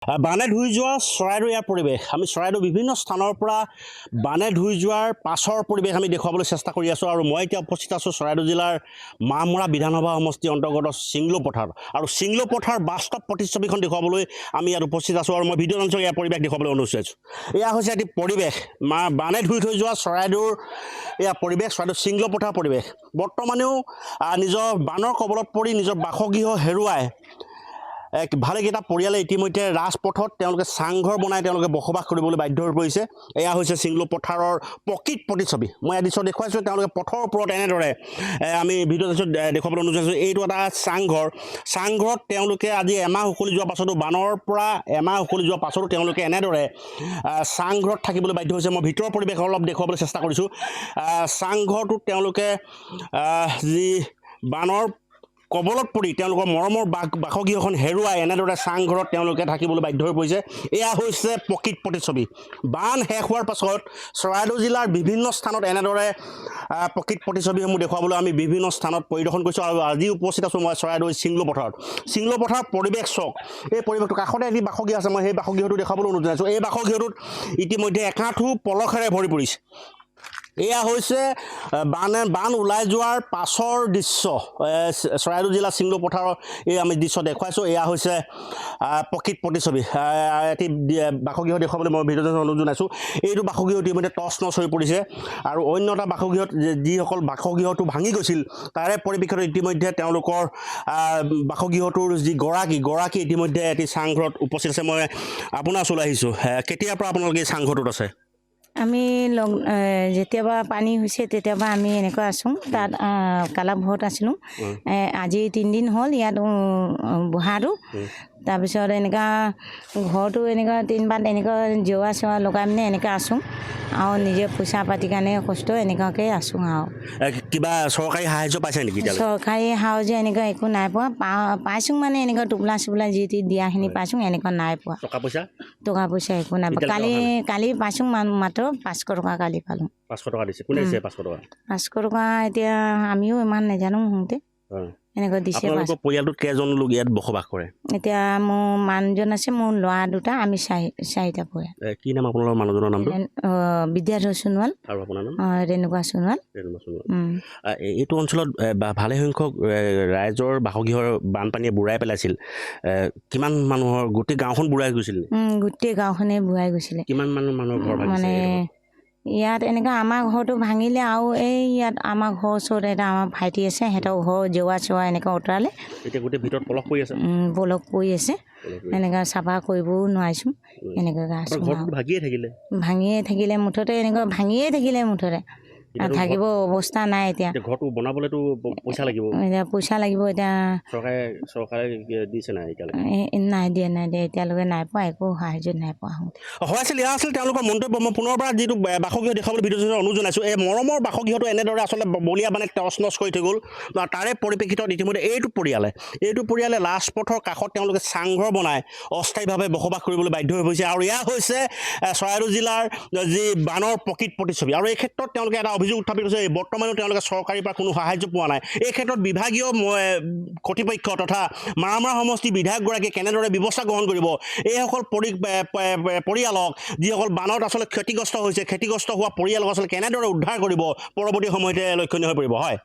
বানে ধুই যোৱা চৰাইদেউ ইয়াৰ পৰিৱেশ আমি চৰাইদেউ বিভিন্ন স্থানৰ পৰা বানে ধুই যোৱাৰ পাছৰ পৰিৱেশ আমি দেখুৱাবলৈ চেষ্টা কৰি আছোঁ আৰু মই এতিয়া উপস্থিত আছোঁ চৰাইদেউ জিলাৰ মাহমৰা বিধানসভা সমষ্টিৰ অন্তৰ্গত চিংলো পথাৰ আৰু চিংলো পথাৰ বাস্তৱ প্ৰতিচ্ছবিখন দেখুৱাবলৈ আমি ইয়াত উপস্থিত আছোঁ আৰু মই ভিডিঅ' অঞ্চল ইয়াৰ পৰিৱেশ দেখুৱাবলৈ অনুৰোধ কৰিছোঁ। এয়া হৈছে এটি পৰিৱেশ বানে ধুই থৈ যোৱা চৰাইদেউৰ এয়া পৰিৱেশ চৰাইদেউ চিংলো পথাৰ পৰিৱেশ বৰ্তমানেও নিজৰ বানৰ কবলত পৰি নিজৰ বাসগৃহ হেৰুৱাই ভালেকেইটা পৰিয়ালে ইতিমধ্যে ৰাজপথত তেওঁলোকে চাংঘৰ বনাই তেওঁলোকে বসবাস কৰিবলৈ বাধ্য হৈ পৰিছে। এয়া হৈছে চিংলো পথাৰৰ প্ৰকৃত প্ৰতিচ্ছবি। মই দৃশ্য দেখুৱাইছোঁ তেওঁলোকে পথৰ ওপৰত এনেদৰে আমি ভিডিঅ' দেখুৱাবলৈ অনুৰোধ কৰিছোঁ। এইটো এটা চাংঘৰত তেওঁলোকে আজি এমাহ উকলি যোৱাৰ পাছতো বানৰ পৰা এমাহ উকলি যোৱাৰ পাছতো তেওঁলোকে এনেদৰে চাংঘৰত থাকিবলৈ বাধ্য হৈছে। মই ভিতৰৰ পৰিৱেশ অলপ দেখুৱাবলৈ চেষ্টা কৰিছোঁ। চাংঘৰটোত তেওঁলোকে যি বানৰ কবলত পৰি তেওঁলোকৰ মৰমৰ বাসগৃহখন হেৰুৱাই এনেদৰে চাংঘৰত তেওঁলোকে থাকিবলৈ বাধ্য হৈ পৰিছে। এয়া হৈছে প্ৰকৃত প্ৰতিচ্ছবি। বান শেষ হোৱাৰ পাছত চৰাইদেউ জিলাৰ বিভিন্ন স্থানত এনেদৰে প্ৰকৃত প্ৰতিচ্ছবিসমূহ দেখুৱাবলৈ আমি বিভিন্ন স্থানত পৰিদৰ্শন কৰিছোঁ আৰু আজি উপস্থিত আছোঁ মই চৰাইদেউ চিংলো পথাৰত। চিংলো পথাৰৰ পৰিৱেশ চাওক। এই পৰিৱেশটো কাষতে এটি বাসগৃহ আছে, মই সেই বাসগৃহটো দেখুৱাবলৈ অনুৰোধ জনাইছোঁ। এই বাসগৃহটোত ইতিমধ্যে একাঠু পলসেৰে ভৰি পৰিছে। এয়া হৈছে বান ওলাই যোৱাৰ পাছৰ দৃশ্য। চৰাইদেউ জিলা চিংলো পথাৰৰ এই আমি দৃশ্য দেখুৱাইছোঁ। এয়া হৈছে প্ৰকৃত প্ৰতিচ্ছবি। এটি বাসগৃহ দেখুৱাবলৈ মই ভিডিঅ' অনুৰোধ জনাইছোঁ। এইটো বাসগৃহ ইতিমধ্যে টচ নচ হৈ পৰিছে আৰু অন্য এটা বাসগৃহত যিসকল বাসগৃহটো ভাঙি গৈছিল তাৰে পৰিপ্ৰেক্ষিতত ইতিমধ্যে তেওঁলোকৰ বাসগৃহটোৰ যি গৰাকী ইতিমধ্যে এটি চাংঘৰত উপস্থিত আছে। মই আপোনাৰ ওচৰলৈ আহিছোঁ। কেতিয়াৰ পৰা আপোনালোকে এই চাংঘৰটোত আছে? আমি যেতিয়াবা পানী হৈছে তেতিয়াবা আমি এনেকুৱা আছোঁ। তাত কালাঘৰত আছিলোঁ। আজি 3 দিন হ'ল ইয়াত বহাটো। তাৰপিছত এনেকুৱা ঘৰটো এনেকুৱা 3 বাৰ এনেকুৱা জেওৰা চেওৰা লগাই মানে এনেকৈ আছোঁ আৰু নিজে পইচা পাতিৰ কাৰণে কষ্ট এনেকুৱাকৈ আছোঁ আৰু। কিবা চৰকাৰী সাহাৰ্য পাইছে নেকি? চৰকাৰী সাহাৰ্য এনেকুৱা একো নাই পোৱা। পাইছোঁ মানে এনেকুৱা টোপোলা চোপোলা যি দিয়াখিনি পাইছোঁ, এনেকুৱা নাই পোৱা। টকা পইচা একো নাই পোৱা। কালি পাইছোঁ মাত্ৰ 500 টকা কালি পালোঁ। 500 টকা দিছে। কোনে দিছে 500 টকা? 500 টকা এতিয়া আমিও ইমান নাজানো হওঁতে এনেকুৱা দিছে। আপোনালোকৰ পৰিয়ালটোত কেইজন লোক ইয়াত বসবাস কৰে? এতিয়া মোৰ মানুহজন আছে, মোৰ ল'ৰা 2টা, আমি 4টা পৰিয়াল। কি নাম আপোনালোকৰ মানুহজনৰ নামটো? বিদ্যাধৰ সোণোৱাল। আৰু আপোনাৰ নাম? ৰেণুকা সোণোৱাল। এইটো অঞ্চলত ভালে সংখ্যক ৰাইজৰ বাসগৃহৰ বানপানীয়ে বুৰাই পেলাইছিল। কিমান মানুহৰ গোটেই গাঁওখন বুৰাই গৈছিল? গোটেই গাঁওখনে বুৰাই গৈছিলে। কিমান মানুহৰ ঘৰ মানে ইয়াত এনেকুৱা আমাৰ ঘৰটো ভাঙিলে আৰু এই ইয়াত আমাৰ ঘৰৰ ওচৰত এটা আমাৰ ভাইটি আছে, সিহঁতৰ ঘৰ জেওৰা চেওৰা এনেকৈ আঁতৰালে। এতিয়া গোটেই ভিতৰত পলস পৰি আছে। পলস পৰি আছে। এনেকুৱা চাফা কৰিবও নোৱাৰিছোঁ। এনেকৈ আছোঁ। ভাঙিয়ে থাকিলে মুঠতে এনেকুৱা ভাঙিয়ে থাকিলে মুঠতে থাকিব অৱস্থা নাই। এতিয়া ঘৰটো বনাবলৈতো পইচা লাগিব। এতিয়া পইচা লাগিব। এতিয়া চৰকাৰে দিছে নাই? নাই দিয়া এতিয়ালৈকে নাই পোৱা, একো সাহাৰ্য নাই পোৱা। এয়া আছিল তেওঁলোকৰ মন্তব্য। মই পুনৰবাৰ যিটো বাসগৃহ দেখুৱাবলৈ ভিডিঅ' অনুৰোধ জনাইছোঁ। এই মৰমৰ বাসগৃহটো এনেদৰে আচলতে বলীয়া মানে টচ নচ কৰি থৈ গ'ল। তাৰে পৰিপ্ৰেক্ষিতত ইতিমধ্যে এইটো পৰিয়ালে ৰাজপথৰ কাষত তেওঁলোকে চাংঘৰ বনাই অস্থায়ীভাৱে বসবাস কৰিবলৈ বাধ্য হৈ পৰিছে। আৰু এয়া হৈছে চৰাইদেউ জিলাৰ যি বানৰ প্ৰকৃত প্ৰতিচ্ছবি। আৰু এই ক্ষেত্ৰত তেওঁলোকে এটা অভিযোগ উত্থাপিত হৈছে, বৰ্তমানেও তেওঁলোকে চৰকাৰীৰ পৰা কোনো সাহাৰ্য পোৱা নাই। এই ক্ষেত্ৰত বিভাগীয় কৰ্তৃপক্ষ তথা মাহমৰা সমষ্টিৰ বিধায়কগৰাকীয়ে কেনেদৰে ব্যৱস্থা গ্ৰহণ কৰিব, এইসকল পৰিয়ালক যিসকল বানত আচলতে ক্ষতিগ্ৰস্ত হৈছে, ক্ষতিগ্ৰস্ত হোৱা পৰিয়ালক আচলতে কেনেদৰে উদ্ধাৰ কৰিব, পৰৱৰ্তী সময়তে লক্ষণীয় হৈ পৰিব। হয়।